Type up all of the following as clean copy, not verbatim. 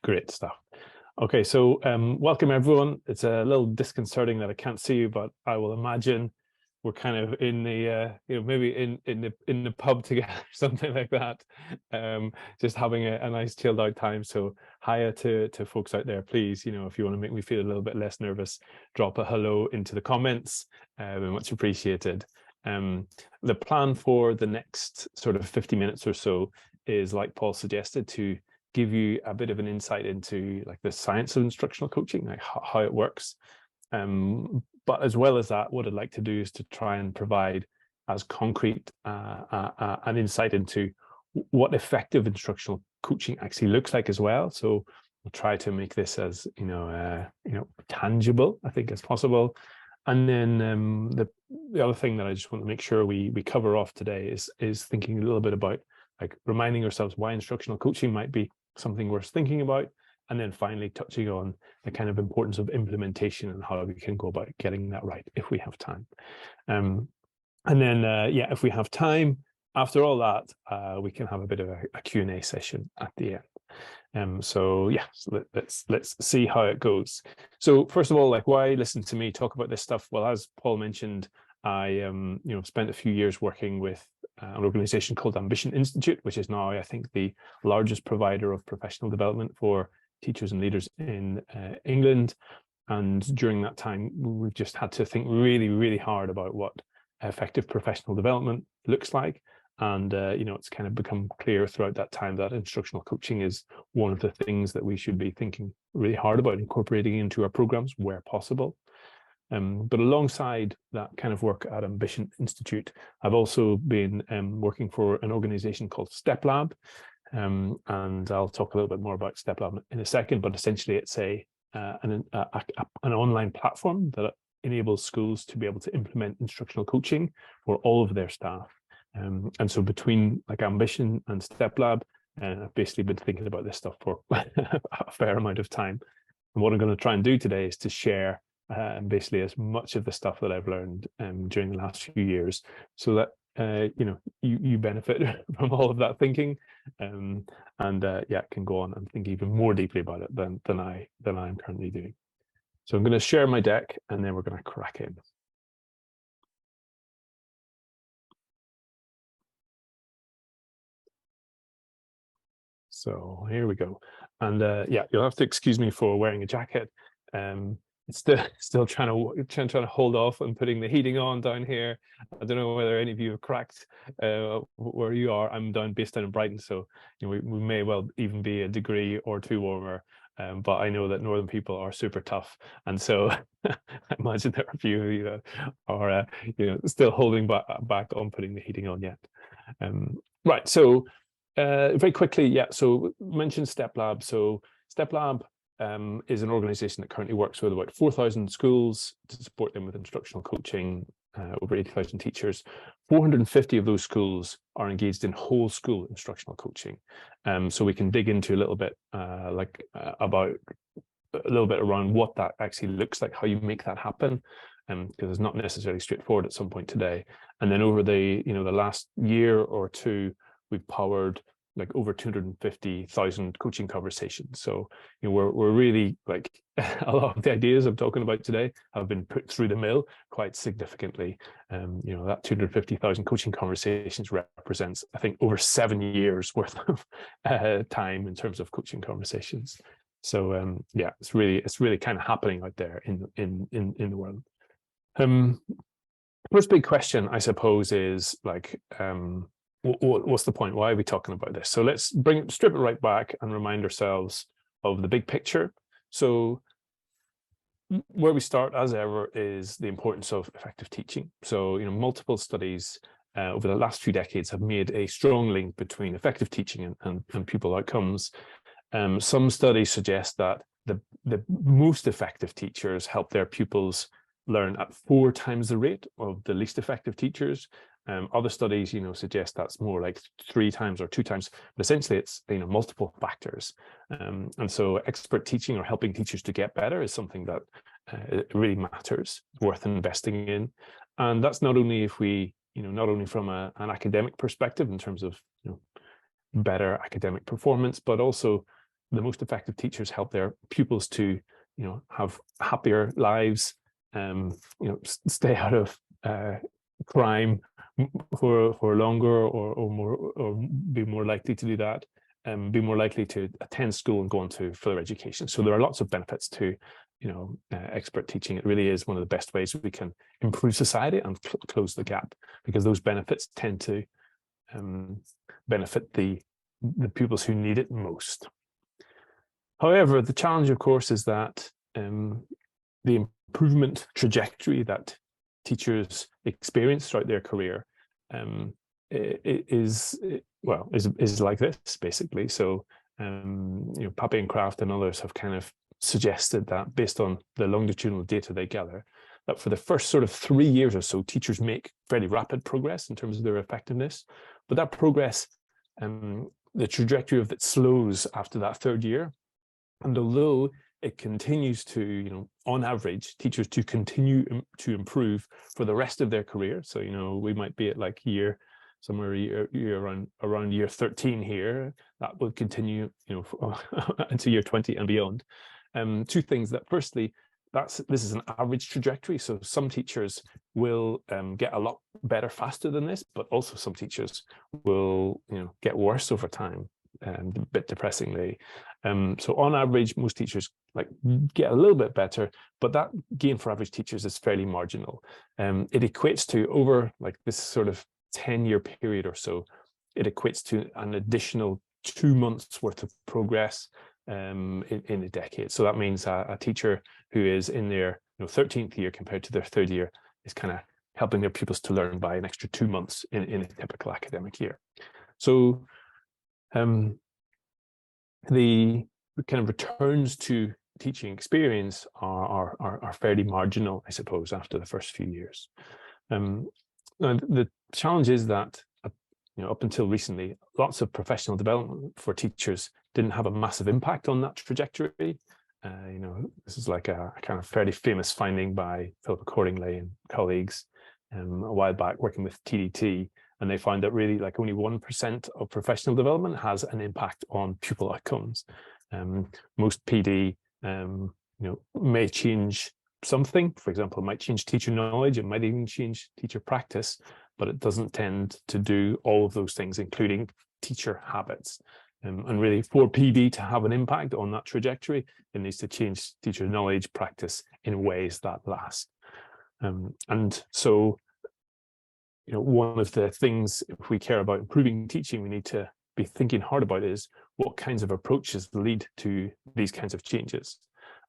Great stuff. Okay, so welcome everyone. It's a little disconcerting that I can't see you, but I will imagine we're kind of in the maybe in the pub together, something like that. Just having a nice chilled out time. So hiya to folks out there, please. If you want to make me feel a little bit less nervous, drop a hello into the comments. Much appreciated. The plan for the next sort of 50 minutes or so is, like Paul suggested, to give you a bit of an insight into like the science of instructional coaching, like how it works. But as well as that, what I'd like to do is to try and provide as concrete an insight into what effective instructional coaching actually looks like as well. So we'll try to make this as tangible, I think, as possible. And then the other thing that I just want to make sure we cover off today is thinking a little bit about like reminding ourselves why instructional coaching might be something worth thinking about, and then finally touching on the kind of importance of implementation and how we can go about getting that right if we have time. And then, if we have time, after all that, we can have a bit of a Q&A session at the end. So let's see how it goes. So first of all, like, why listen to me talk about this stuff? Well, as Paul mentioned, I spent a few years working with an organization called Ambition Institute, which is now, I think, the largest provider of professional development for teachers and leaders in England. And during that time, we've just had to think really, really hard about what effective professional development looks like. And, it's kind of become clear throughout that time that instructional coaching is one of the things that we should be thinking really hard about incorporating into our programs where possible. But alongside that kind of work at Ambition Institute, I've also been working for an organization called StepLab, and I'll talk a little bit more about StepLab in a second. But essentially, it's an online platform that enables schools to be able to implement instructional coaching for all of their staff. And so between like Ambition and StepLab, I've basically been thinking about this stuff for a fair amount of time. And what I'm going to try and do today is to share basically as much of the stuff that I've learned during the last few years, so that you benefit from all of that thinking, and can go on and think even more deeply about it than I'm currently doing. So I'm going to share my deck, and then we're going to crack in. So here we go. And you'll have to excuse me for wearing a jacket. It's still trying to hold off and putting the heating on down here. I don't know whether any of you have cracked where you are. I'm based down in Brighton, so we may well even be a degree or two warmer. But I know that northern people are super tough, and so I imagine there are a few of you that are still holding back on putting the heating on yet. Right. So very quickly, so mentioned StepLab. So StepLab is an organization that currently works with about 4,000 schools to support them with instructional coaching, over 80,000 teachers. 450 of those schools are engaged in whole school instructional coaching. So we can dig into a little bit about a little bit around what that actually looks like, how you make that happen, because it's not necessarily straightforward at some point today. And then over the last year or two, we've powered like over 250,000 coaching conversations. So we're really like a lot of the ideas I'm talking about today have been put through the mill quite significantly. That 250,000 coaching conversations represents, I think, over 7 years worth of time in terms of coaching conversations. So it's really kind of happening out there in the world. First big question, I suppose, is like, what's the point? Why are we talking about this? So let's strip it right back and remind ourselves of the big picture. So where we start, as ever, is the importance of effective teaching. So multiple studies over the last few decades have made a strong link between effective teaching and pupil outcomes. Some studies suggest that the most effective teachers help their pupils learn at 4 times the rate of the least effective teachers. Other studies, suggest that's more like 3 times or 2 times, but essentially it's, multiple factors. And so expert teaching or helping teachers to get better is something that it really matters, worth investing in. And that's not only not only from an academic perspective in terms of, better academic performance, but also the most effective teachers help their pupils to, have happier lives, stay out of crime for longer, or more, or be more likely to do that, be more likely to attend school and go on to further education. So there are lots of benefits to, expert teaching. It really is one of the best ways we can improve society and close the gap, because those benefits tend to benefit the pupils who need it most. However, the challenge, of course, is that the improvement trajectory that teachers experience throughout their career is like this, basically. So, Pape and Kraft and others have kind of suggested that, based on the longitudinal data they gather, that for the first sort of 3 years or so, teachers make fairly rapid progress in terms of their effectiveness. But that progress, the trajectory of it slows after that 3rd year. And although it continues to, on average, teachers to continue to improve for the rest of their career. So, we might be at like somewhere around year 13 here. That will continue, into year 20 and beyond. 2 things. That firstly, this is an average trajectory. So some teachers will get a lot better faster than this, but also some teachers will, get worse over time. A bit depressingly. So on average, most teachers get a little bit better, but that gain for average teachers is fairly marginal. It equates to, over this sort of 10-year period or so, it equates to an additional 2 months worth of progress in a decade. So that means a teacher who is in their 13th year compared to their 3rd year is kind of helping their pupils to learn by an extra 2 months in a typical academic year. So the kind of returns to teaching experience are fairly marginal, I suppose, after the first few years. And the challenge is that, up until recently, lots of professional development for teachers didn't have a massive impact on that trajectory. This is like a kind of fairly famous finding by Philip Cordingley and colleagues a while back, working with TDT. And they find that really only 1% of professional development has an impact on pupil outcomes. Most PD, may change something. For example, it might change teacher knowledge. It might even change teacher practice, but it doesn't tend to do all of those things, including teacher habits. And really, for PD to have an impact on that trajectory, it needs to change teacher knowledge, practice in ways that last. And so, one of the things, if we care about improving teaching, we need to be thinking hard about is what kinds of approaches lead to these kinds of changes.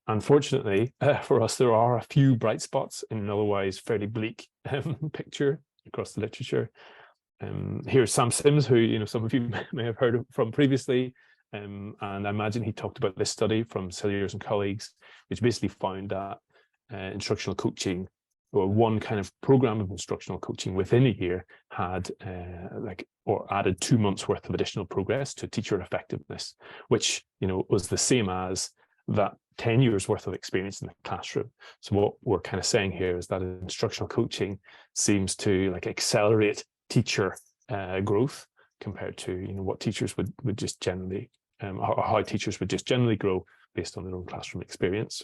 Unfortunately, for us, there are a few bright spots in an otherwise fairly bleak picture across the literature. Here's Sam Sims, who some of you may have heard from previously, and I imagine he talked about this study from Cilliers and colleagues, which basically found that instructional coaching, or one kind of program of instructional coaching within a year, had or added 2 months worth of additional progress to teacher effectiveness, which was the same as that 10 years worth of experience in the classroom. So what we're kind of saying here is that instructional coaching seems to accelerate teacher growth compared to what teachers would just generally, or how teachers would just generally grow based on their own classroom experience.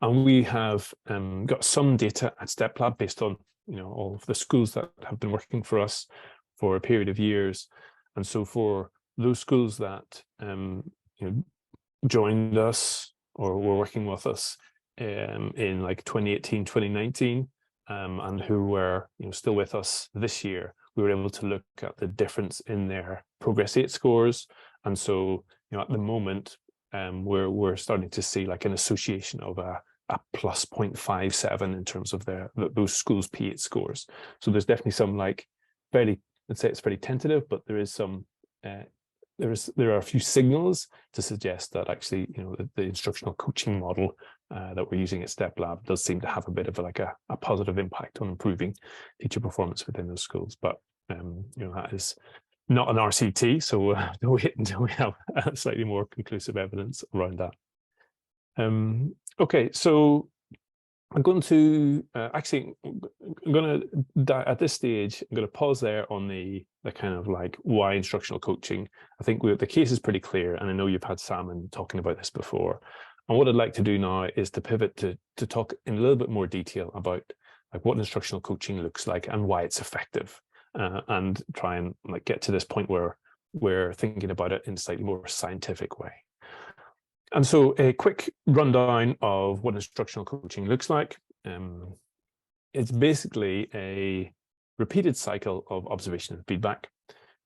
And we have got some data at Step Lab based on all of the schools that have been working for us for a period of years. And so for those schools that joined us or were working with us in 2018, 2019, and who were still with us this year, we were able to look at the difference in their Progress 8 scores. And so at the moment, we're starting to see an association of a plus 0.57 in terms of those schools' P8 scores. So there's definitely some fairly, let's say it's fairly tentative, but there is some there are a few signals to suggest that actually the instructional coaching model that we're using at Step Lab does seem to have a bit of a positive impact on improving teacher performance within those schools. But that is not an RCT, so we'll wait until we have slightly more conclusive evidence around that. Okay, so I'm going to actually, I'm going to, at this stage, I'm going to pause there on the kind of like why instructional coaching. I think the case is pretty clear, and I know you've had Salmon talking about this before. And what I'd like to do now is to pivot to talk in a little bit more detail about like what instructional coaching looks like and why it's effective, and try and like get to this point where we're thinking about it in a slightly more scientific way. And so a quick rundown of what instructional coaching looks like. It's basically a repeated cycle of observation and feedback.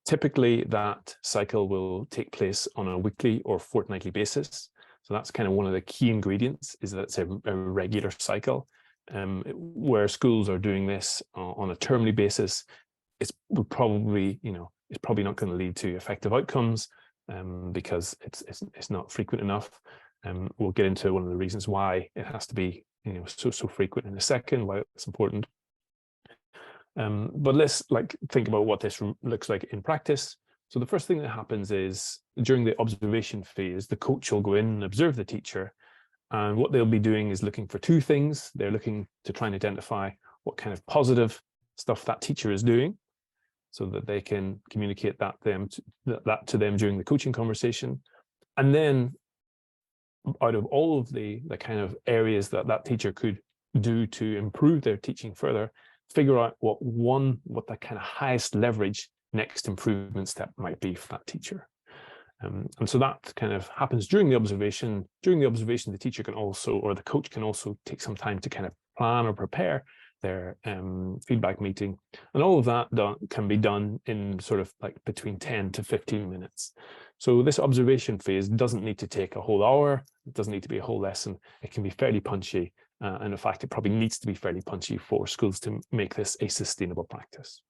Typically, that cycle will take place on a weekly or fortnightly basis. So that's kind of one of the key ingredients, is that it's a regular cycle. Where schools are doing this on a termly basis, it's probably, it's probably not going to lead to effective outcomes, because it's not frequent enough. We'll get into one of the reasons why it has to be so frequent in a second, why it's important. But let's think about what this looks like in practice. So the first thing that happens is during the observation phase, the coach will go in and observe the teacher. And what they'll be doing is looking for two things. They're looking to try and identify what kind of positive stuff that teacher is doing, so that they can communicate that to them during the coaching conversation. And then out of all of the kind of areas that teacher could do to improve their teaching further, figure out what the kind of highest leverage next improvement step might be for that teacher. And so that kind of happens during the observation. During the observation, the teacher can also, or the coach can also, take some time to kind of plan or prepare their feedback meeting. And all of that can be done in sort of like between 10 to 15 minutes. So this observation phase doesn't need to take a whole hour. It doesn't need to be a whole lesson. It can be fairly punchy. And in fact, it probably needs to be fairly punchy for schools to make this a sustainable practice.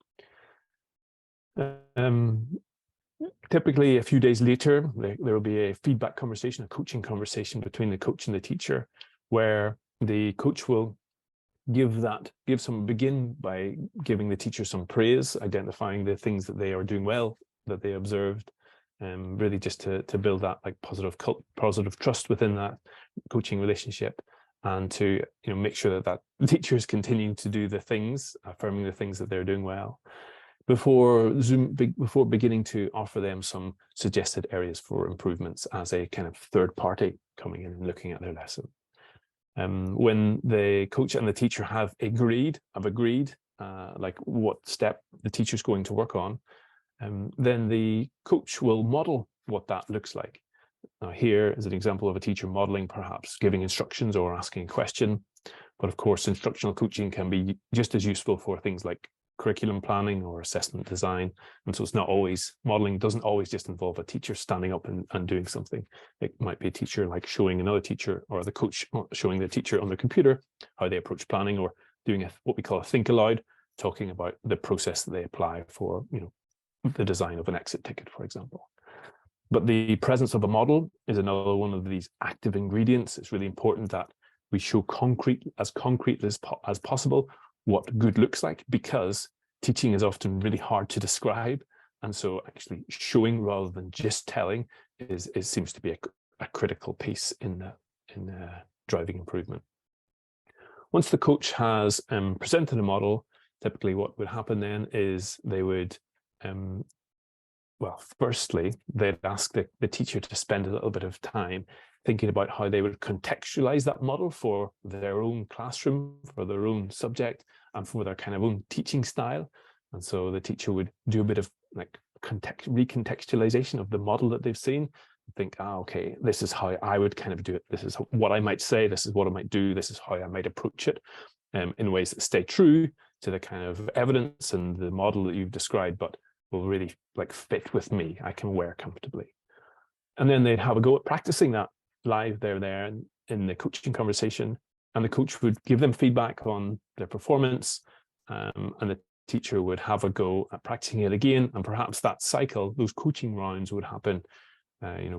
Typically, a few days later, there will be a feedback conversation, a coaching conversation between the coach and the teacher, where the coach will begin by giving the teacher some praise, identifying the things that they are doing well, that they observed, really just to build that like positive trust within that coaching relationship, and to make sure that the teacher is continuing to do the things, affirming the things that they're doing well, before beginning to offer them some suggested areas for improvements as a kind of third party coming in and looking at their lesson. When the coach and the teacher have agreed like what step the teacher's going to work on, then the coach will model what that looks like. Now, here is an example of a teacher modeling, perhaps giving instructions or asking a question. But of course, instructional coaching can be just as useful for things like curriculum planning or assessment design. And so it's not always, modeling doesn't always just involve a teacher standing up and doing something. It might be a teacher like showing another teacher, or the coach showing the teacher on the computer how they approach planning, or doing what we call a think aloud, talking about the process that they apply for the design of an exit ticket, for example. But the presence of a model is another one of these active ingredients. It's really important that we show as concrete as possible what good looks like, because teaching is often really hard to describe. And so actually showing rather than just telling seems to be a critical piece in driving improvement. Once the coach has presented a model, typically what would happen then is they would firstly, they'd ask the teacher to spend a little bit of time thinking about how they would contextualize that model for their own classroom, for their own subject, and for their kind of own teaching style. And so the teacher would do a bit of like recontextualization of the model that they've seen, think, okay, this is how I would kind of do it. This is what I might say. This is what I might do. This is how I might approach it, in ways that stay true to the kind of evidence and the model that you've described, but will really like fit with me. I can wear comfortably. And then they'd have a go at practicing that live there in the coaching conversation, and the coach would give them feedback on their performance, and the teacher would have a go at practicing it again. And perhaps that cycle, those coaching rounds, would happen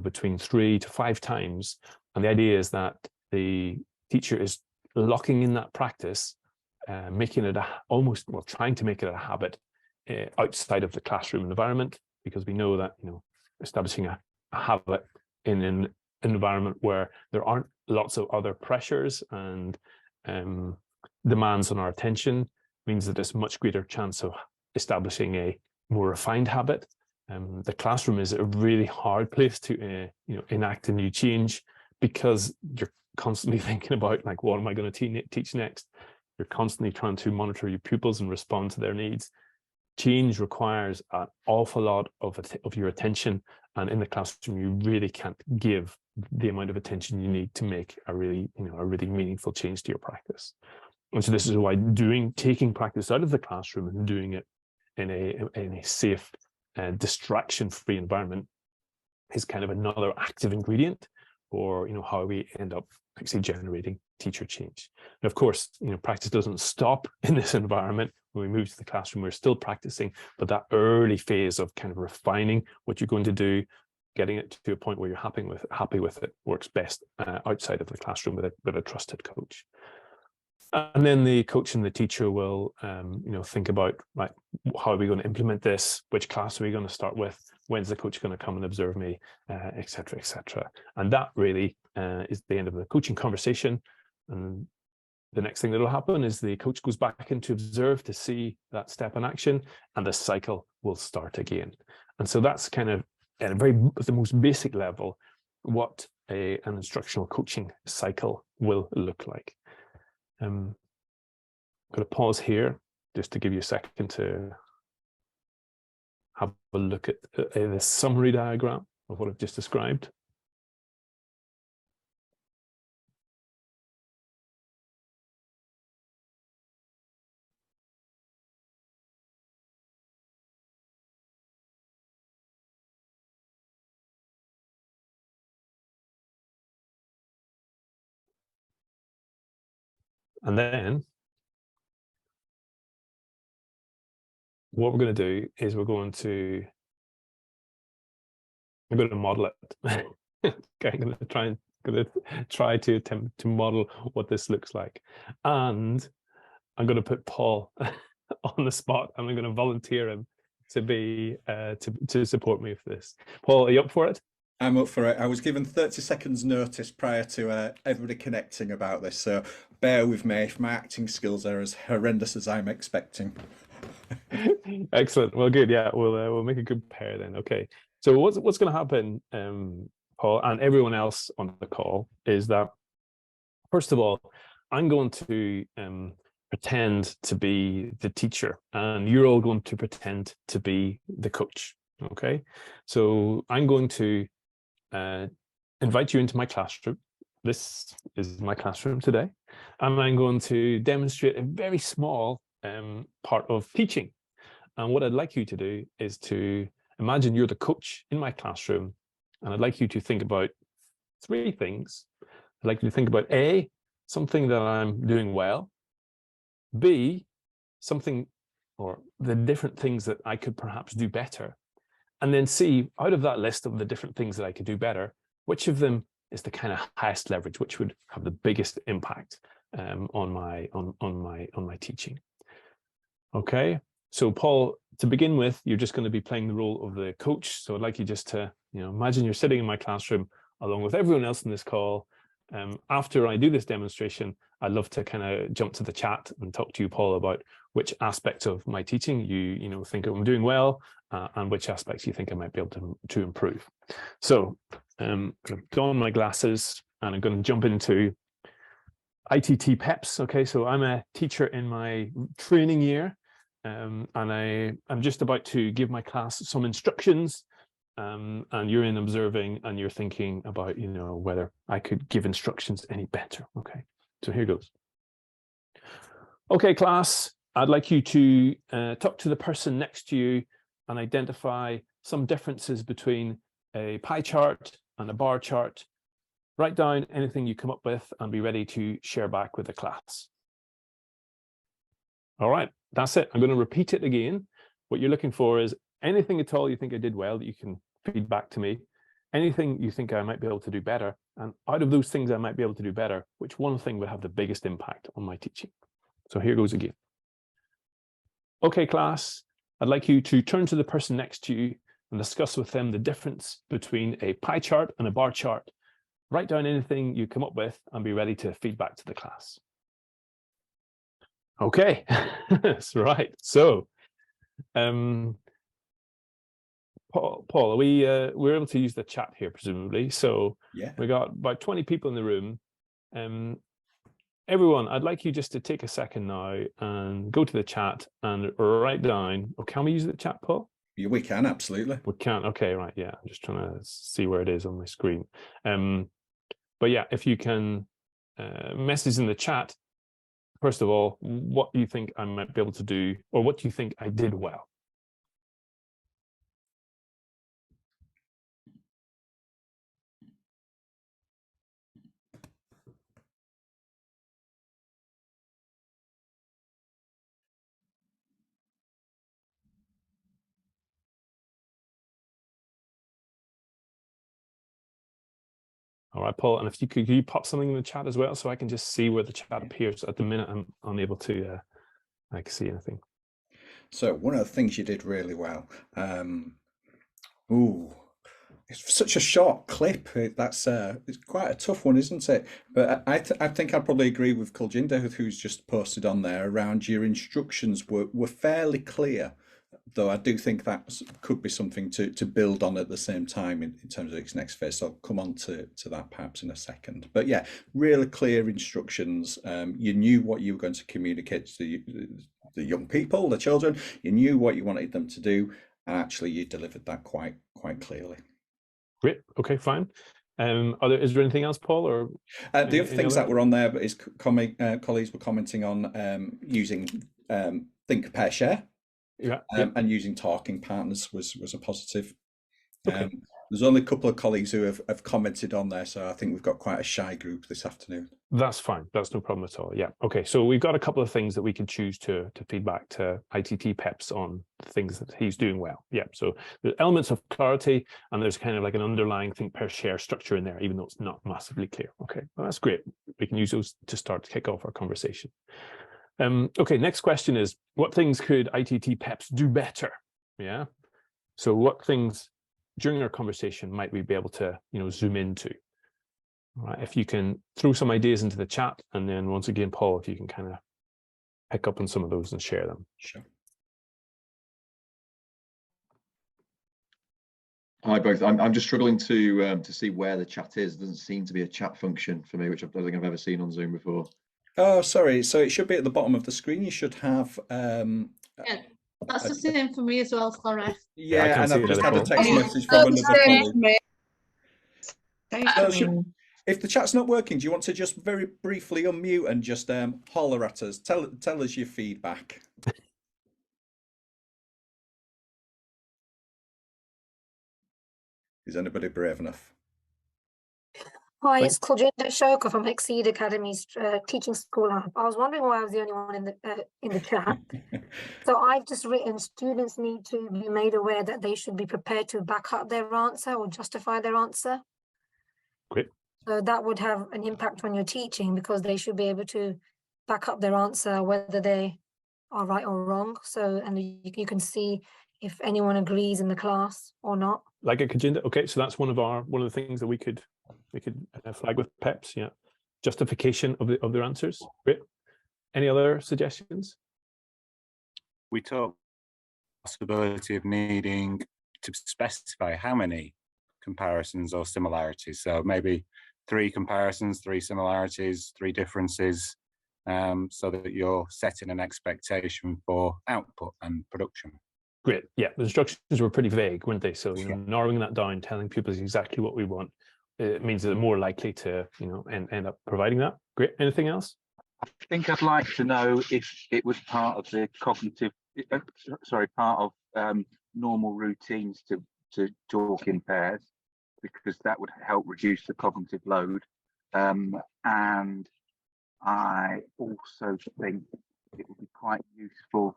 between 3 to 5 times. And the idea is that the teacher is locking in that practice, making it trying to make it a habit outside of the classroom environment, because we know that establishing a habit in an environment where there aren't lots of other pressures and demands on our attention means that there's a much greater chance of establishing a more refined habit. The classroom is a really hard place to enact a new change, because you're constantly thinking about, like, what am I going to teach next? You're constantly trying to monitor your pupils and respond to their needs. Change requires an awful lot of your attention, and in the classroom you really can't give the amount of attention you need to make a really meaningful change to your practice. And so this is why taking practice out of the classroom and doing it in a safe, distraction-free environment is kind of another active ingredient for how we end up actually generating teacher change. And of course, practice doesn't stop in this environment. When we move to the classroom, we're still practicing, but that early phase of kind of refining what you're going to do, getting it to a point where you're happy with it, works best outside of the classroom with a trusted coach. And then the coach and the teacher will think about, right, how are we going to implement this? Which class are we going to start with? When's the coach going to come and observe me, et cetera, et cetera. And that really is the end of the coaching conversation. And the next thing that will happen is the coach goes back in to observe, to see that step in action, and the cycle will start again. And so that's kind of, at the most basic level, what an instructional coaching cycle will look like. I'm going to pause here just to give you a second to have a look at the summary diagram of what I've just described. And then what we're going to do is I'm going to model it. Okay, I'm going to try to attempt to model what this looks like. And I'm going to put Paul on the spot, and I'm going to volunteer him to be to support me with this. Paul, are you up for it? I'm up for it. I was given 30 seconds notice prior to everybody connecting about this, so bear with me if my acting skills are as horrendous as I'm expecting. Excellent. Well, good. Yeah, we'll make a good pair then. Okay. So what's going to happen, Paul, and everyone else on the call, is that, first of all, I'm going to pretend to be the teacher, and you're all going to pretend to be the coach. Okay. So I'm going to invite you into my classroom. This is my classroom today, and I'm going to demonstrate a very small part of teaching. And what I'd like you to do is to imagine you're the coach in my classroom, and I'd like you to think about three things. I'd like you to think about A, something that I'm doing well; B, something or the different things that I could perhaps do better; and then C, out of that list of the different things that I could do better, which of them is the kind of highest leverage, which would have the biggest impact on my teaching. Okay, so Paul, to begin with, you're just going to be playing the role of the coach. So I'd like you just to imagine you're sitting in my classroom along with everyone else in this call. After I do this demonstration, I'd love to kind of jump to the chat and talk to you, Paul, about which aspects of my teaching you think I'm doing well, and which aspects you think I might be able to improve. So I'm going to don my glasses, and I'm going to jump into ITT Peps. Okay, so I'm a teacher in my training year, and I'm just about to give my class some instructions. And you're in observing, and you're thinking about whether I could give instructions any better. Okay, so here goes. Okay, class, I'd like you to talk to the person next to you and identify some differences between a pie chart and a bar chart. Write down anything you come up with and be ready to share back with the class. All right, that's it. I'm going to repeat it again. What you're looking for is anything at all you think I did well that you can feed back to me, anything you think I might be able to do better, and out of those things I might be able to do better, which one thing would have the biggest impact on my teaching. So here goes again. Okay, class, I'd like you to turn to the person next to you and discuss with them the difference between a pie chart and a bar chart. Write down anything you come up with and be ready to feed back to the class. Okay, that's right. So, Paul, are we're able to use the chat here, presumably. So Yeah. we got about 20 people in the room. Everyone, I'd like you just to take a second now and go to the chat and write down. Oh, can we use the chat, Paul? Yeah, we can, absolutely. We can. Okay, right. Yeah, I'm just trying to see where it is on my screen. But yeah, if you can message in the chat, first of all, what you think I might be able to do, or what you think I did well. All right, Paul, and if you could you pop something in the chat as well, so I can just see where the chat appears. At the minute, I'm unable to I can see anything. So one of the things you did really well. Ooh, it's such a short clip. That's it's quite a tough one, isn't it? But I think I'd probably agree with Kuljinder, who's just posted on there around your instructions were fairly clear. Though I do think that could be something to build on at the same time in terms of its next phase. So I'll come on to that perhaps in a second. But yeah, really clear instructions. You knew what you were going to communicate to the young people, the children. You knew what you wanted them to do, and actually you delivered that quite clearly. Great. Okay, fine. Is there anything else, Paul, or The other any things other? that were on there, but his colleagues were commenting on using think, pair, share. Yeah. And using talking partners was a positive. Okay. There's only a couple of colleagues who have commented on there, so I think we've got quite a shy group this afternoon. That's fine. That's no problem at all. Yeah. Okay. So we've got a couple of things that we can choose to feed back to ITT Peps on things that he's doing well. Yeah. So the elements of clarity, and there's kind of like an underlying think, pair, share structure in there, even though it's not massively clear. Okay. Well, that's great. We can use those to start to kick off our conversation. Okay. Next question is, what things could ITT Peps do better? Yeah. So what things during our conversation might we be able to, zoom into? All right, if you can throw some ideas into the chat, and then once again, Paul, if you can kind of pick up on some of those and share them. Sure. Hi both. I'm just struggling to see where the chat is. There doesn't seem to be a chat function for me, which I don't think I've ever seen on Zoom before. Oh, sorry. So it should be at the bottom of the screen. You should have. Yeah, that's the same for me as well, sorry. Yeah, and I've just had a text message from another colleague. So if the chat's not working, do you want to just very briefly unmute and just holler at us? Tell us your feedback. Is anybody brave enough? Hi, it's Kuljinder Shoka from Exceed Academy's Teaching School Hub. I was wondering why I was the only one in the chat. So I've just written, students need to be made aware that they should be prepared to back up their answer or justify their answer. Great. So that would have an impact on your teaching, because they should be able to back up their answer, whether they are right or wrong. So, and you can see if anyone agrees in the class or not. Like a Kuljinder. Okay, so that's one of the things that we could flag with Peps. Yeah, justification of their answers. Great. Any other suggestions? We talked possibility of needing to specify how many comparisons or similarities. So maybe 3 comparisons, 3 similarities, 3 differences, so that you're setting an expectation for output and production. Great. Yeah, the instructions were pretty vague, weren't they? So narrowing that down, telling pupils exactly what we want, it means that they're more likely to, end up providing that. Great. Anything else? I think I'd like to know if it was part of the cognitive, part of normal routines to talk in pairs, because that would help reduce the cognitive load. And I also think it would be quite useful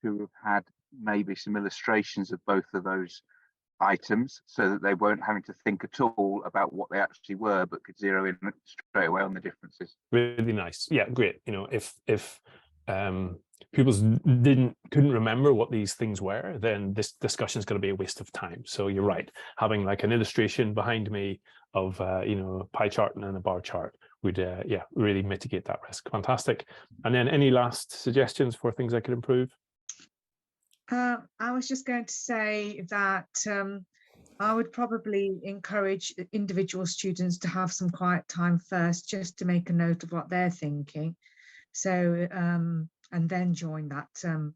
to have had maybe some illustrations of both of those items, so that they weren't having to think at all about what they actually were, but could zero in straight away on the differences. Really nice. Yeah, great. If pupils couldn't remember what these things were, then this discussion is going to be a waste of time. So you're right, having like an illustration behind me of you know, a pie chart and a bar chart would yeah, really mitigate that risk. Fantastic. And then any last suggestions for things I could improve? I was just going to say that I would probably encourage individual students to have some quiet time first, just to make a note of what they're thinking. So, and then join that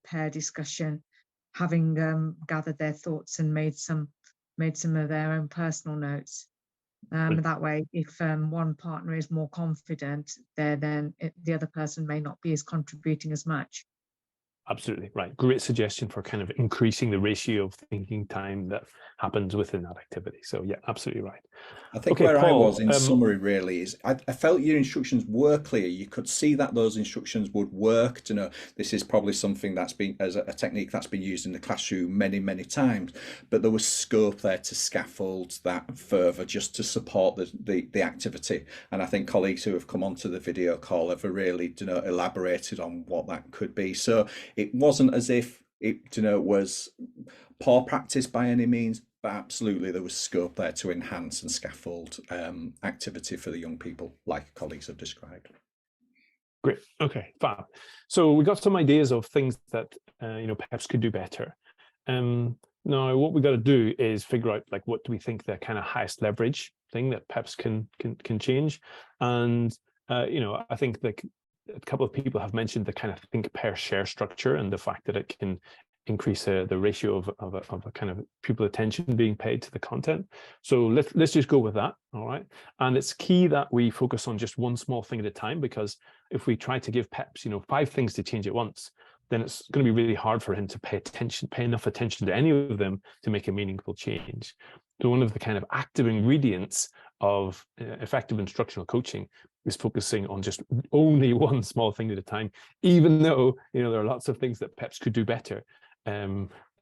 pair discussion, having gathered their thoughts and made some of their own personal notes. That way, if one partner is more confident, then the other person may not be as contributing as much. Absolutely right. Great suggestion for kind of increasing the ratio of thinking time that happens within that activity. So yeah, absolutely right. I think Okay, where Paul, I was in summary really is I felt your instructions were clear. You could see that those instructions would work. To know this is probably something that's been as a technique that's been used in the classroom many, many times, but there was scope there to scaffold that further just to support the activity. And I think colleagues who have come onto the video call have really, you know, elaborated on what that could be. So it wasn't as if it, you know, was poor practice by any means, but absolutely there was scope there to enhance and scaffold activity for the young people, like colleagues have described. Great. Okay, fab. So we got some ideas of things that you know, Peps could do better. Now what we got to do is figure out like what do we think the kind of highest leverage thing that Peps can change, and you know, I think like a couple of people have mentioned the kind of think pair share structure and the fact that it can increase the ratio of a kind of pupil attention being paid to the content. So let's just go with that. All right. And it's key that we focus on just one small thing at a time, because if we try to give Peps, you know, 5 things to change at once, then it's going to be really hard for him to pay enough attention to any of them to make a meaningful change. So one of the kind of active ingredients of effective instructional coaching is focusing on just only one small thing at a time, even though, you know, there are lots of things that Peps could do better.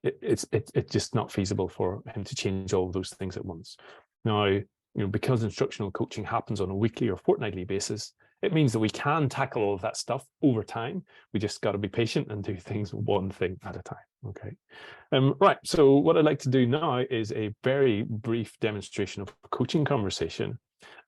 It's just not feasible for him to change all of those things at once. Now, you know, because instructional coaching happens on a weekly or fortnightly basis, it means that we can tackle all of that stuff over time. We just got to be patient and do things one thing at a time. Okay. Right. So what I'd like to do now is a very brief demonstration of a coaching conversation.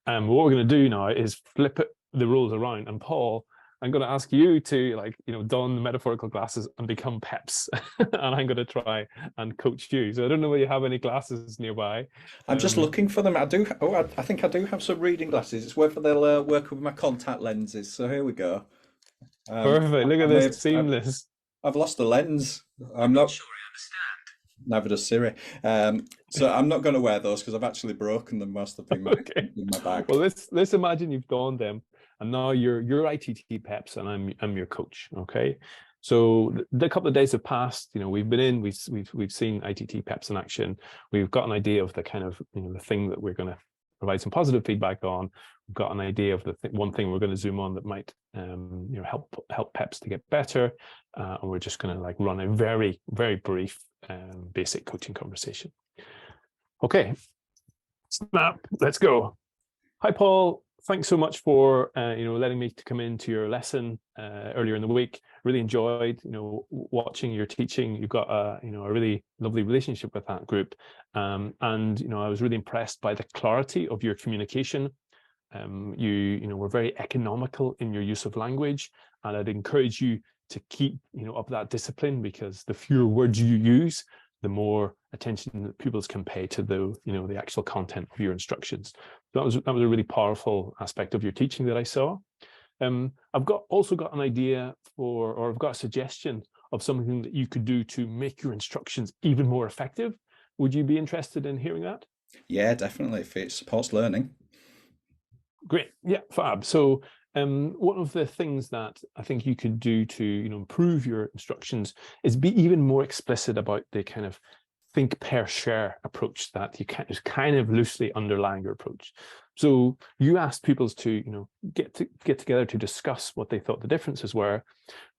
What we're going to do now is flip the roles around. And Paul, I'm going to ask you to, like, you know, don the metaphorical glasses and become Peps, and I'm going to try and coach you. So I don't know whether you have any glasses nearby. I'm just looking for them. I do. Oh, I think I do have some reading glasses. It's whether they'll work with my contact lenses. So here we go. Perfect. Look at this, seamless. I've lost the lens. I'm not sure I understand. Neither does Siri. So I'm not going to wear those because I've actually broken them whilst they've been in my bag. Well, let's imagine you've donned them, and now you're ITT Peps, and I'm your coach. Okay. So the couple of days have passed. You know, we've been in. We've seen ITT Peps in action. We've got an idea of the kind of, you know, the thing that we're going to provide some positive feedback on. We've got an idea of the one thing we're going to zoom on that might you know, help Peps to get better, and we're just going to like run a very, very brief basic coaching conversation. Okay, snap, let's go. Hi Paul, thanks so much for you know, letting me to come into your lesson earlier in the week. Really enjoyed, you know, watching your teaching. You've got a, you know, a really lovely relationship with that group, and you know, I was really impressed by the clarity of your communication. You know, were very economical in your use of language, and I'd encourage you to keep, you know, up that discipline, because the fewer words you use, the more attention that pupils can pay to the, you know, the actual content of your instructions. So that was a really powerful aspect of your teaching that I saw. I've also got an idea or I've got a suggestion of something that you could do to make your instructions even more effective. Would you be interested in hearing that? Yeah, definitely, if it supports learning. Great. Yeah, fab. So one of the things that I think you could do to, you know, improve your instructions is be even more explicit about the kind of think pair share approach that you can, is kind of loosely underlying your approach. So you asked pupils to, you know, get together to discuss what they thought the differences were,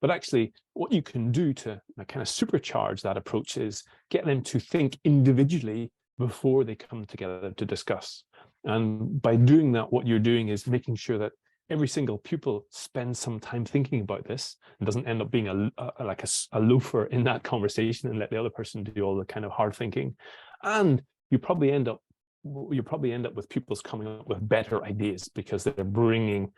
but actually what you can do to kind of supercharge that approach is get them to think individually before they come together to discuss. And by doing that, what you're doing is making sure that every single pupil spends some time thinking about this and doesn't end up being a loafer in that conversation and let the other person do all the kind of hard thinking. And you probably end up with pupils coming up with better ideas because they're bringing,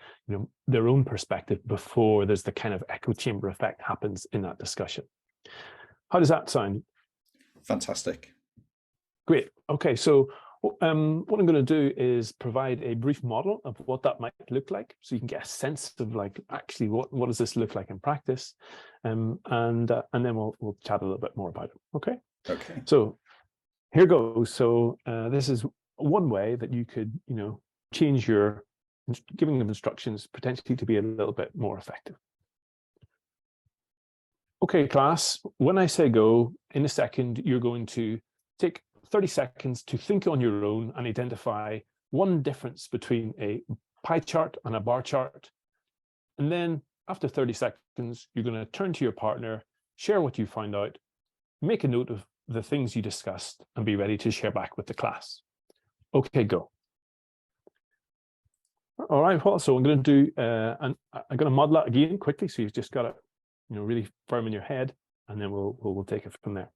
their own perspective before there's the kind of echo chamber effect happens in that discussion. How does that sound? Fantastic. Great. Okay, so what I'm going to do is provide a brief model of what that might look like, so you can get a sense of like actually what does this look like in practice, and then we'll chat a little bit more about it. Okay. Okay. So here goes. So this is one way that you could change your giving of instructions potentially to be a little bit more effective. Okay, class. When I say go, in a second, you're going to take 30 seconds to think on your own and identify one difference between a pie chart and a bar chart. And then after 30 seconds, you're going to turn to your partner, share what you found out, make a note of the things you discussed, and be ready to share back with the class. Okay, go. All right, well, so I'm going to do, and I'm going to model that again quickly, so you've just got it, really firm in your head, and then we'll take it from there.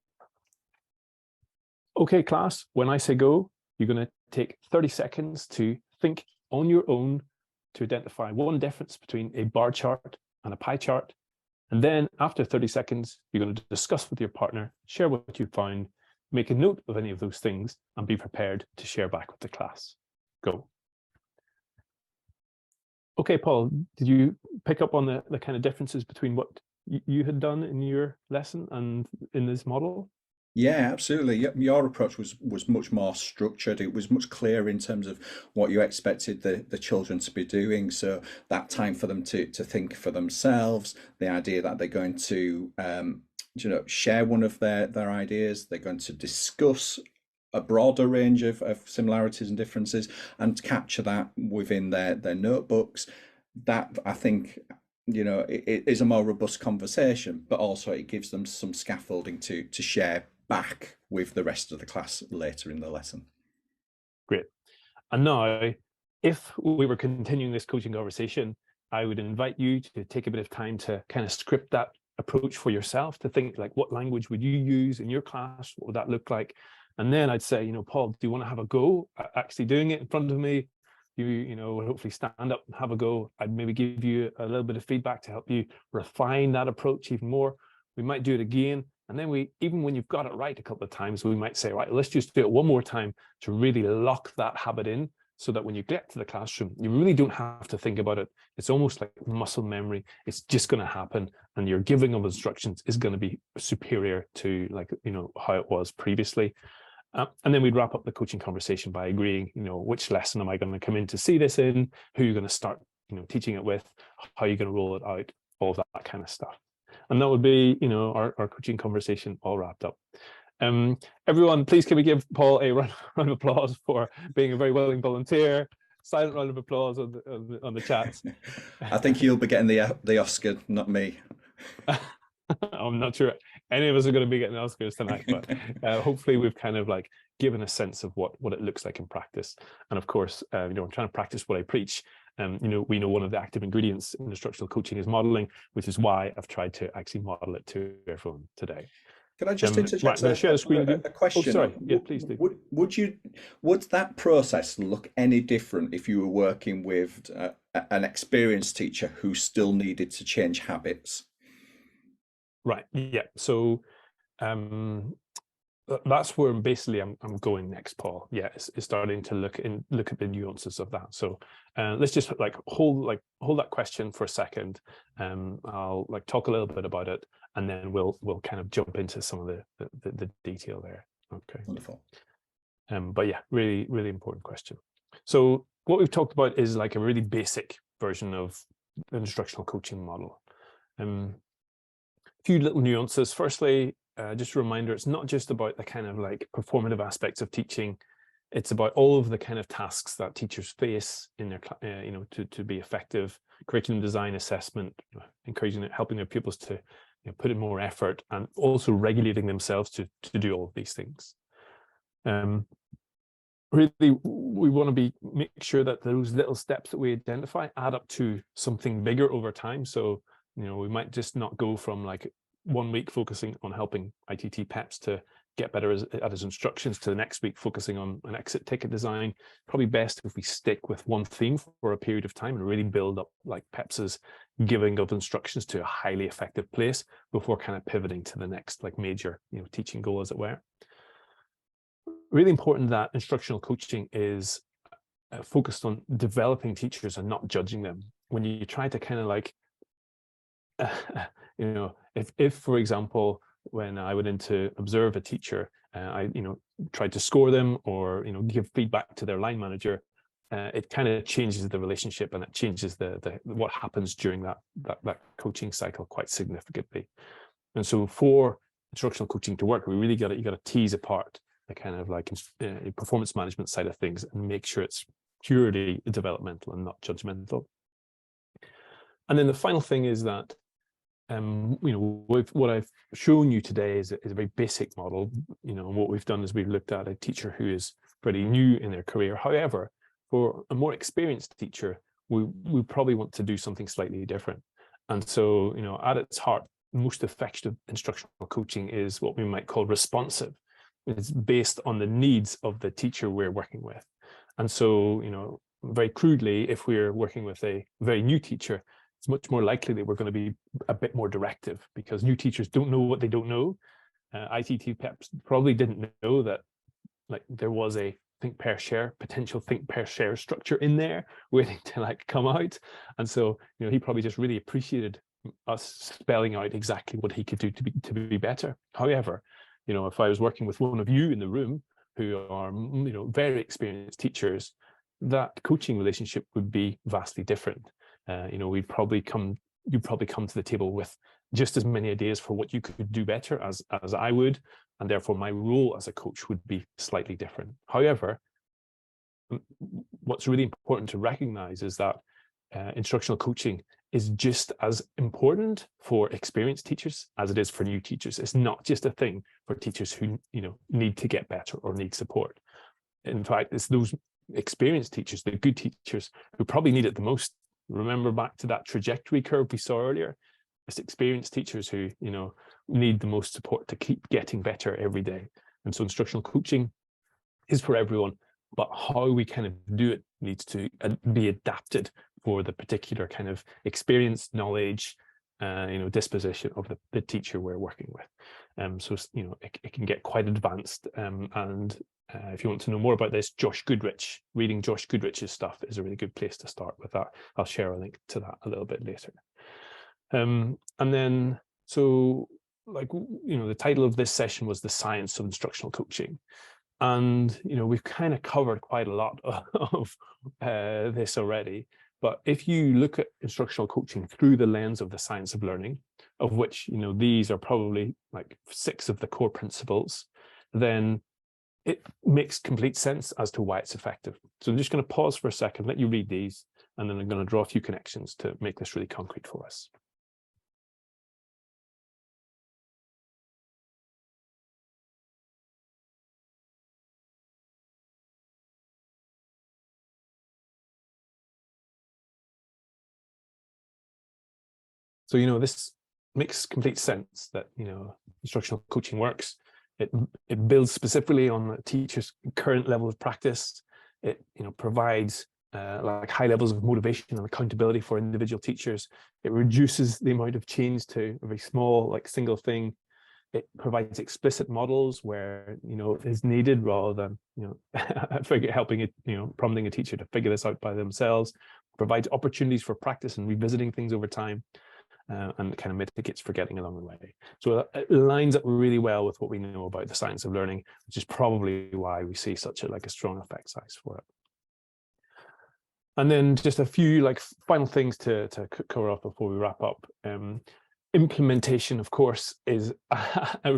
Okay, class, when I say go, you're going to take 30 seconds to think on your own to identify one difference between a bar chart and a pie chart. And then after 30 seconds, you're going to discuss with your partner, share what you found, make a note of any of those things, and be prepared to share back with the class. Go. Okay, Paul, did you pick up on the kind of differences between what you had done in your lesson and in this model? Yeah, absolutely. Your approach was much more structured. It was much clearer in terms of what you expected the children to be doing. So that time for them to think for themselves, the idea that they're going to share one of their ideas, they're going to discuss a broader range of similarities and differences and capture that within their notebooks. That, I think, it is a more robust conversation, but also it gives them some scaffolding to share back with the rest of the class later in the lesson. Great. And now, if we were continuing this coaching conversation, I would invite you to take a bit of time to kind of script that approach for yourself, to think like, what language would you use in your class? What would that look like? And then I'd say, Paul, do you want to have a go at actually doing it in front of me? You hopefully stand up and have a go. I'd maybe give you a little bit of feedback to help you refine that approach even more. We might do it again. And then even when you've got it right a couple of times, we might say, right, let's just do it one more time to really lock that habit in, so that when you get to the classroom, you really don't have to think about it. It's almost like muscle memory. It's just going to happen. And your giving of instructions is going to be superior to how it was previously. And then we'd wrap up the coaching conversation by agreeing, which lesson am I going to come in to see this in, who you're going to start, teaching it with, how you're going to roll it out, all of that kind of stuff. And that would be, our coaching conversation all wrapped up. Everyone, please can we give Paul a round of applause for being a very willing volunteer? Silent round of applause on the chat. I think you'll be getting the Oscar, not me. I'm not sure any of us are going to be getting Oscars tonight, but hopefully we've kind of given a sense of what it looks like in practice. And of course, I'm trying to practice what I preach. We know one of the active ingredients in instructional coaching is modeling, which is why I've tried to actually model it to everyone today. Can I just interject right, share the screen again? a question? Oh, sorry. Yeah, please do. Would that process look any different if you were working with an experienced teacher who still needed to change habits? Right. Yeah. So that's where basically I'm going next, Paul. Yeah, it's starting to look at the nuances of that. So let's just hold that question for a second. I'll talk a little bit about it, and then we'll kind of jump into some of the detail there. Okay. Wonderful. But yeah, really, really important question. So what we've talked about is a really basic version of the instructional coaching model. Few little nuances. Firstly, just a reminder, it's not just about the kind of performative aspects of teaching. It's about all of the kind of tasks that teachers face in their, to be effective. Curriculum design, assessment, encouraging, helping their pupils to put in more effort, and also regulating themselves to do all of these things. really we want to make sure that those little steps that we identify add up to something bigger over time. So, you know, we might just not go from like 1 week focusing on helping ITT Peps to get better at his instructions to the next week focusing on an exit ticket design. Probably best if we stick with one theme for a period of time and really build up like Peps's giving of instructions to a highly effective place before kind of pivoting to the next like major, you know, teaching goal, as it were. Really important that instructional coaching is focused on developing teachers and not judging them. When you try to kind of like, you know, if for example, when I went in to observe a teacher, I, you know, tried to score them or, you know, give feedback to their line manager, it kind of changes the relationship and it changes the what happens during that coaching cycle quite significantly. And so for instructional coaching to work, we really you got to tease apart the kind of like performance management side of things and make sure it's purely developmental and not judgmental. And then the final thing is that, you know, what I've shown you today is a very basic model. You know, what we've done is we've looked at a teacher who is pretty new in their career. However, for a more experienced teacher, we probably want to do something slightly different. And so, you know, at its heart, most effective instructional coaching is what we might call responsive. It's based on the needs of the teacher we're working with. And so, you know, very crudely, if we're working with a very new teacher, it's much more likely that we're going to be a bit more directive because new teachers don't know what they don't know. ITT Peps probably didn't know that like there was a potential think pair share structure in there waiting to like come out. And so, you know, he probably just really appreciated us spelling out exactly what he could do to be better. However, you know, if I was working with one of you in the room who are, you know, very experienced teachers, that coaching relationship would be vastly different. You know, you'd probably come to the table with just as many ideas for what you could do better as I would, and therefore my role as a coach would be slightly different. However, what's really important to recognize is that instructional coaching is just as important for experienced teachers as it is for new teachers. It's not just a thing for teachers who, you know, need to get better or need support. In fact, it's those experienced teachers, the good teachers, who probably need it the most. Remember back to that trajectory curve we saw earlier. It's experienced teachers who, you know, need the most support to keep getting better every day. And so instructional coaching is for everyone, but how we kind of do it needs to be adapted for the particular kind of experience, knowledge, you know, disposition of the teacher we're working with. So, you know, it can get quite advanced. And if you want to know more about this, reading Josh Goodrich's stuff is a really good place to start with that. I'll share a link to that a little bit later. And then, so like, you know, the title of this session was The Science of Instructional Coaching. And, you know, we've kind of covered quite a lot of this already. But if you look at instructional coaching through the lens of the science of learning, of which, you know, these are probably like 6 of the core principles, then it makes complete sense as to why it's effective. So I'm just going to pause for a second, let you read these, and then I'm going to draw a few connections to make this really concrete for us. So, you know, this makes complete sense that, you know, instructional coaching works. It builds specifically on the teacher's current level of practice. It, you know, provides like high levels of motivation and accountability for individual teachers. It reduces the amount of change to a very small, like single thing. It provides explicit models where, you know, it is needed rather than, you know, helping it, you know, prompting a teacher to figure this out by themselves. Provides opportunities for practice and revisiting things over time. And kind of mitigates forgetting along the way. So it lines up really well with what we know about the science of learning, which is probably why we see such a strong effect size for it. And then just a few like final things to cover off before we wrap up. Implementation, of course, is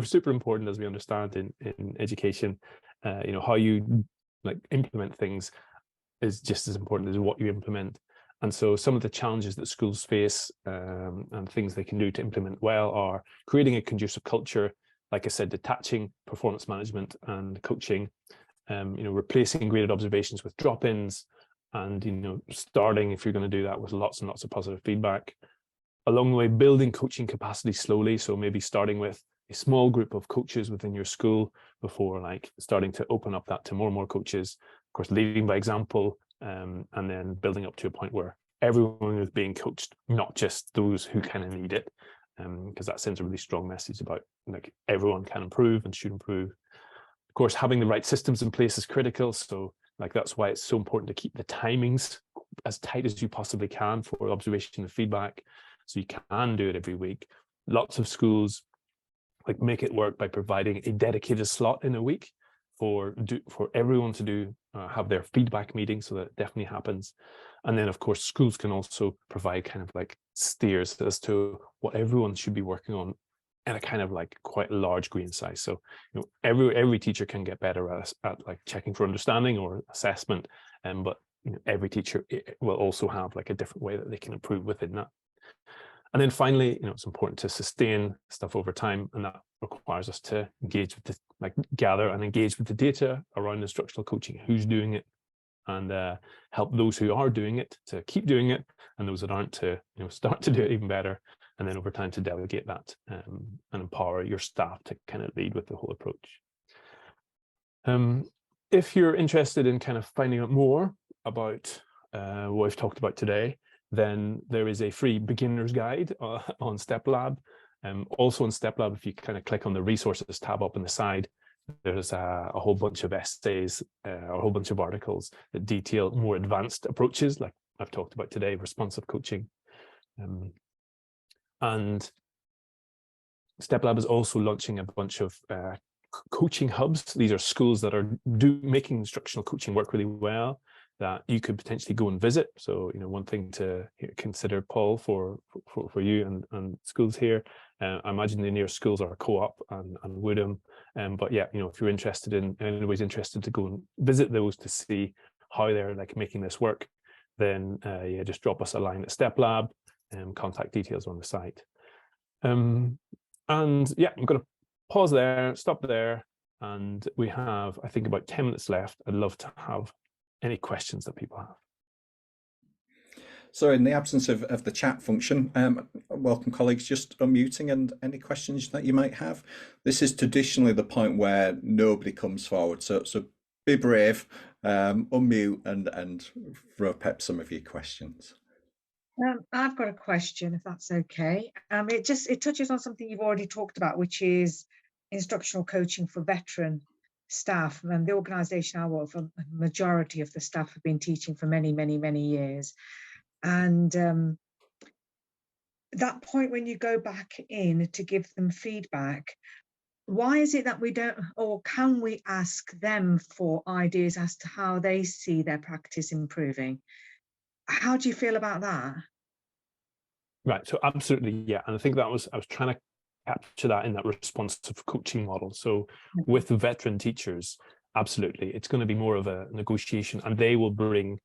super important, as we understand in education. You know, how you like implement things is just as important as what you implement. And so some of the challenges that schools face and things they can do to implement well are creating a conducive culture, like I said, detaching performance management and coaching, replacing graded observations with drop-ins, and starting, if you're going to do that, with lots and lots of positive feedback. Along the way, building coaching capacity slowly. So maybe starting with a small group of coaches within your school before like starting to open up that to more and more coaches. Of course, leading by example, and then building up to a point where everyone is being coached, not just those who kind of need it, because that sends a really strong message about like everyone can improve and should improve. Of course, having the right systems in place is critical. So like that's why it's so important to keep the timings as tight as you possibly can for observation and feedback, so you can do it every week. Lots of schools like make it work by providing a dedicated slot in a week for everyone to have their feedback meeting, so that it definitely happens. And then of course schools can also provide kind of like steers as to what everyone should be working on in a kind of like quite large grain size. So every teacher can get better at like checking for understanding or assessment, but every teacher will also have like a different way that they can improve within that. And then finally, it's important to sustain stuff over time, and that requires us to engage with gather and engage with the data around instructional coaching, who's doing it, and help those who are doing it to keep doing it, and those that aren't to start to do it even better, and then over time to delegate that and empower your staff to kind of lead with the whole approach. If you're interested in kind of finding out more about what we've talked about today, then there is a free beginner's guide on StepLab. Also on StepLab, if you kind of click on the resources tab up on the side, there's a whole bunch of essays, a whole bunch of articles that detail more advanced approaches, like I've talked about today, responsive coaching. And StepLab is also launching a bunch of coaching hubs. These are schools that are making instructional coaching work really well, that you could potentially go and visit. So, one thing to consider, Paul, for you and schools here. I imagine the nearest schools are Co-op and Woodham. But yeah, if you're interested anybody's interested to go and visit those to see how they're like making this work, then yeah, just drop us a line at StepLab, contact details on the site. And yeah, I'm going to pause there, stop there, and we have, I think, about 10 minutes left. I'd love to have any questions that people have. So in the absence of the chat function, welcome colleagues, just unmuting and any questions that you might have. This is traditionally the point where nobody comes forward, so be brave, unmute and throw Pep some of your questions. I've got a question, if that's okay. It touches on something you've already talked about, which is instructional coaching for veteran staff. And the organisation I work for, a majority of the staff have been teaching for many, many, many years. And that point when you go back in to give them feedback, why is it that we don't, or can we ask them for ideas as to how they see their practice improving? How do you feel about that? Right, so absolutely, yeah. And I think I was trying to capture that in that responsive coaching model. So with the veteran teachers, absolutely, it's going to be more of a negotiation, and they will bring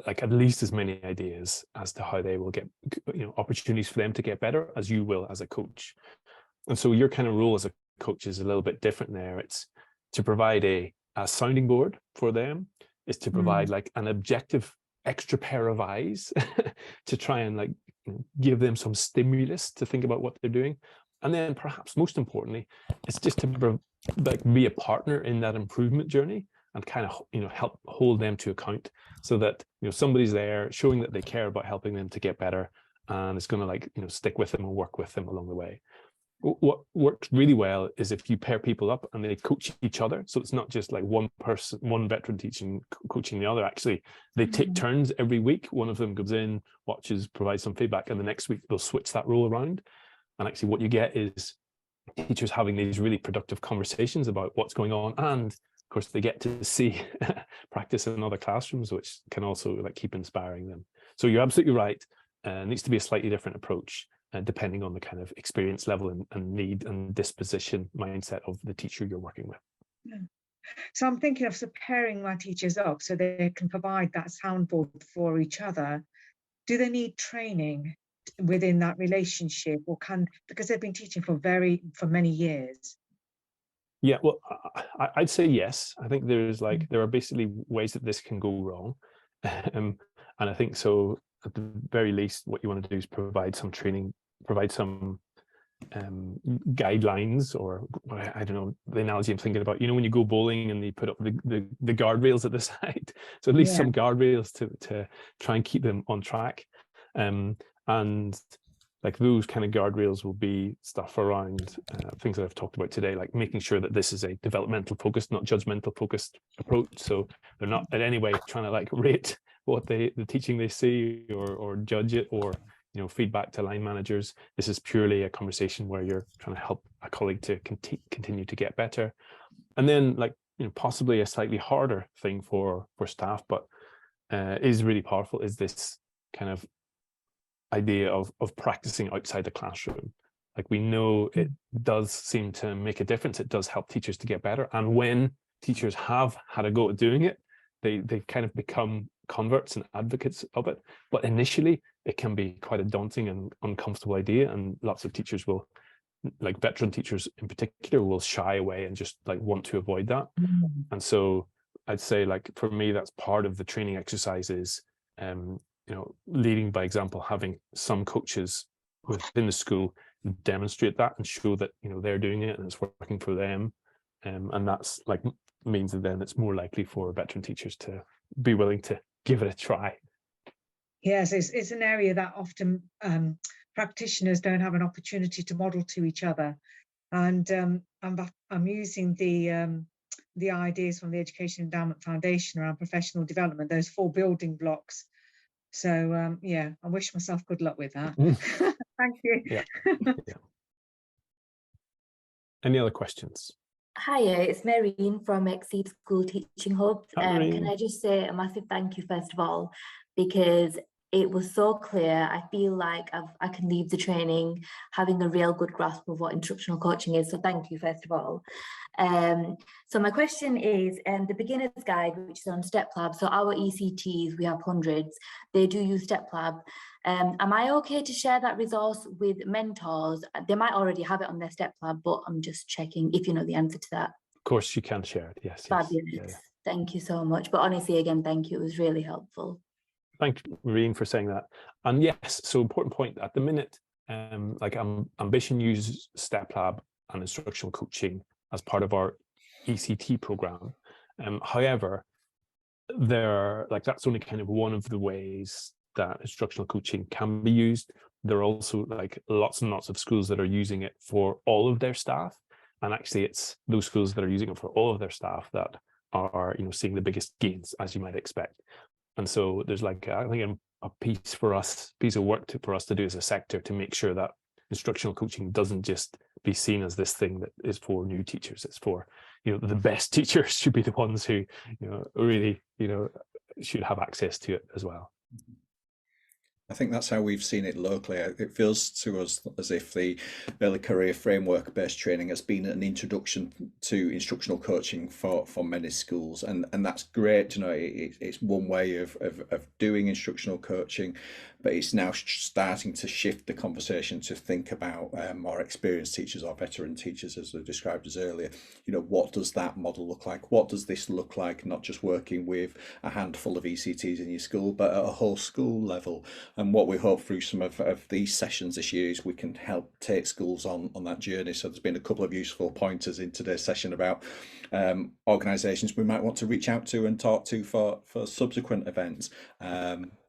like at least as many ideas as to how they will get opportunities for them to get better as you will as a coach. And so your kind of role as a coach is a little bit different there. It's to provide a sounding board for them, is to provide like an objective extra pair of eyes to try and like give them some stimulus to think about what they're doing. And then perhaps most importantly, it's just to like be a partner in that improvement journey and kind of help hold them to account, so that somebody's there showing that they care about helping them to get better, and it's going to like stick with them and work with them along the way. What works really well is if you pair people up and they coach each other. So it's not just like one veteran coaching the other. Actually, they take turns every week. One of them goes in, watches, provides some feedback, and the next week they'll switch that role around. And actually what you get is teachers having these really productive conversations about what's going on. And of course, they get to see practice in other classrooms, which can also like keep inspiring them. So you're absolutely right. It needs to be a slightly different approach, depending on the kind of experience level and need and disposition mindset of the teacher you're working with. Yeah. So I'm thinking of pairing my teachers up so they can provide that soundboard for each other. Do they need training within that relationship, or because they've been teaching for many years? Yeah, well, I'd say yes. I think there's like there are basically ways that this can go wrong, and I think so. At the very least, what you want to do is provide some training, provide some guidelines, or I don't know the analogy I'm thinking about. You know, when you go bowling and they put up the guardrails at the side, so at least some guardrails to try and keep them on track, and like those kind of guardrails will be stuff around things that I've talked about today, like making sure that this is a developmental focused, not judgmental focused approach. So they're not in any way trying to like rate what the teaching they see or judge it, or you know, feedback to line managers. This is purely a conversation where you're trying to help a colleague to continue to get better. And then like, you know, possibly a slightly harder thing for staff, but is really powerful, is this kind of idea of practicing outside the classroom. Like we know it does seem to make a difference. It does help teachers to get better. And when teachers have had a go at doing it, they kind of become converts and advocates of it. But initially, it can be quite a daunting and uncomfortable idea. And lots of teachers will, like veteran teachers in particular, will shy away and just like want to avoid that. And so I'd say, like, for me, that's part of the training exercises. You know, leading by example, having some coaches within the school demonstrate that and show that, you know, they're doing it and it's working for them. And that's like means that then it's more likely for veteran teachers to be willing to give it a try. Yes, it's an area that often practitioners don't have an opportunity to model to each other. And I'm using the ideas from the Education Endowment Foundation around professional development, those 4 building blocks. So yeah, I wish myself good luck with that. Thank you. Yeah. Any other questions? Hiya, it's Maureen from Exceed School Teaching Hub. Can I just say a massive thank you first of all, because it was so clear. I feel like I can leave the training having a real good grasp of what instructional coaching is. So thank you first of all. So my question is, the beginner's guide, which is on StepLab. So our ECTs, we have hundreds, they do use StepLab. Am I okay to share that resource with mentors? They might already have it on their StepLab, but I'm just checking if you know the answer to that. Of course you can share it, yes. Fabulous. Yeah. Thank you so much. But honestly, again, thank you. It was really helpful. Thank you, Maureen, for saying that. And yes, so important point at the minute, like Ambition uses StepLab and instructional coaching as part of our ECT program. However, that's only kind of one of the ways that instructional coaching can be used. There are also like lots and lots of schools that are using it for all of their staff. And actually it's those schools that are using it for all of their staff that are, you know, seeing the biggest gains, as you might expect. And so there's like, I think a piece of work for us to do as a sector to make sure that instructional coaching doesn't just be seen as this thing that is for new teachers. It's for, you know, the best teachers should be the ones who, you know, really, you know, should have access to it as well. I think that's how we've seen it locally. It feels to us as if the early career framework-based training has been an introduction to instructional coaching for many schools, and that's great. You know, it's one way of doing instructional coaching, but it's now starting to shift the conversation to think about more experienced teachers or veteran teachers, as I described as earlier. You know, what does that model look like? What does this look like? Not just working with a handful of ECTs in your school, but at a whole school level. And what we hope through some of these sessions this year is we can help take schools on that journey. So there's been a couple of useful pointers in today's session about organisations we might want to reach out to and talk to for subsequent events.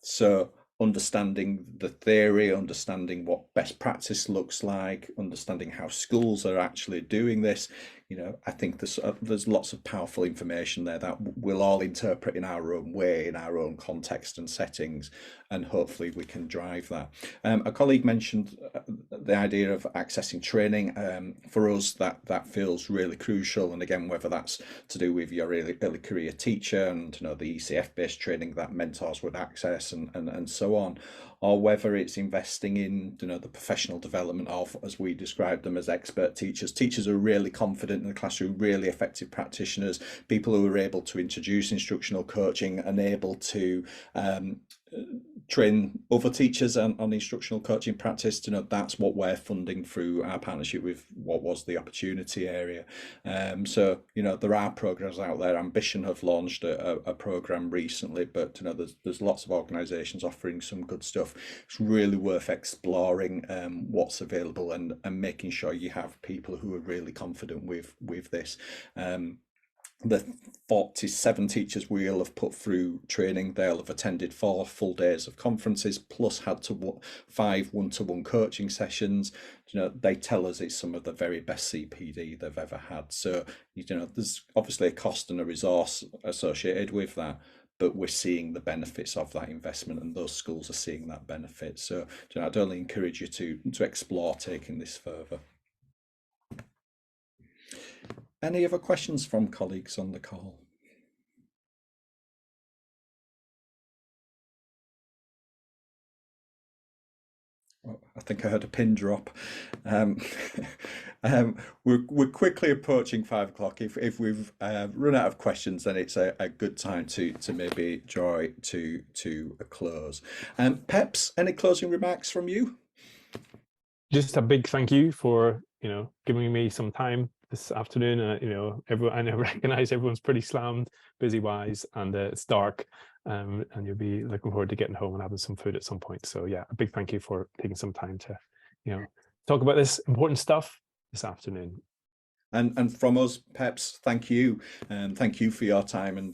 So understanding the theory, understanding what best practice looks like, understanding how schools are actually doing this. You know, I think there's lots of powerful information there that we'll all interpret in our own way, in our own context and settings, and hopefully we can drive that. A colleague mentioned the idea of accessing training. For us, that feels really crucial. And again, whether that's to do with your early career teacher and, you know, the ECF-based training that mentors would access and so on, or whether it's investing in, you know, the professional development of, as we describe them, as expert teachers. Teachers are really confident in the classroom, really effective practitioners, people who are able to introduce instructional coaching and able to train other teachers on instructional coaching practice. That's what we're funding through our partnership with what was the opportunity area. So there are programs out there. Ambition have launched a program recently, but there's lots of organizations offering some good stuff. It's really worth exploring what's available and making sure you have people who are really confident with this. The 47 teachers we'll have put through training, they'll have attended 4 full days of conferences, plus had 5 one-to-one coaching sessions. They tell us it's some of the very best CPD they've ever had. So there's obviously a cost and a resource associated with that, but we're seeing the benefits of that investment, and those schools are seeing that benefit. So I'd only encourage you to explore taking this further. Any other questions from colleagues on the call? Oh, I think I heard a pin drop. We're quickly approaching 5 o'clock. If we've run out of questions, then it's a good time to maybe draw it to a close. Peps, any closing remarks from you? Just a big thank you for giving me some time this afternoon. I recognize everyone's pretty slammed busy wise, and it's dark, and you'll be looking forward to getting home and having some food at some point. So yeah, a big thank you for taking some time to talk about this important stuff this afternoon. And from us, Peps, thank you, and thank you for your time, and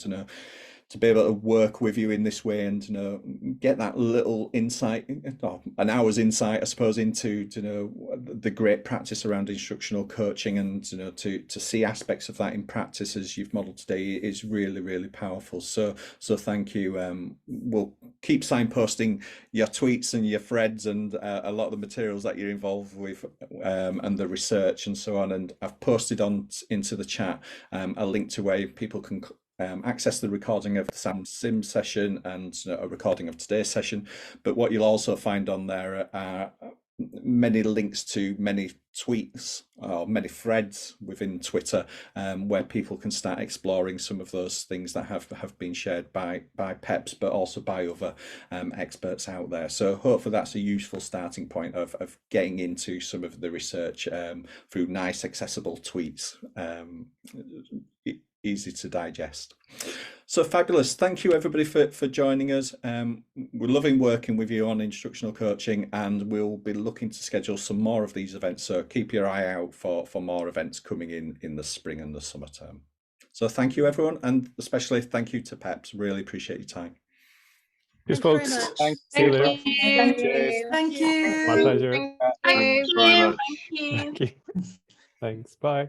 to be able to work with you in this way, and get that little insight, an hour's insight, I suppose, into the great practice around instructional coaching, and to see aspects of that in practice as you've modelled today is really, really powerful. So thank you. We'll keep signposting your tweets and your threads and a lot of the materials that you're involved with, and the research and so on. And I've posted into the chat a link to where people can access the recording of the Sam Sim session and a recording of today's session. But what you'll also find on there are many links to many tweets or many threads within Twitter, where people can start exploring some of those things that have been shared by Peps, but also by other experts out there. So hopefully that's a useful starting point of getting into some of the research through nice accessible tweets, easy to digest. So fabulous. Thank you everybody for joining us. We're loving working with you on instructional coaching, and we'll be looking to schedule some more of these events. So keep your eye out for more events coming in the spring and the summer term. So thank you everyone, and especially thank you to Peps. Really appreciate your time. Cheers, folks. Thank See you later. Thank you. My pleasure. Thank you. very much. Thank you. Thank you. Thanks. Bye.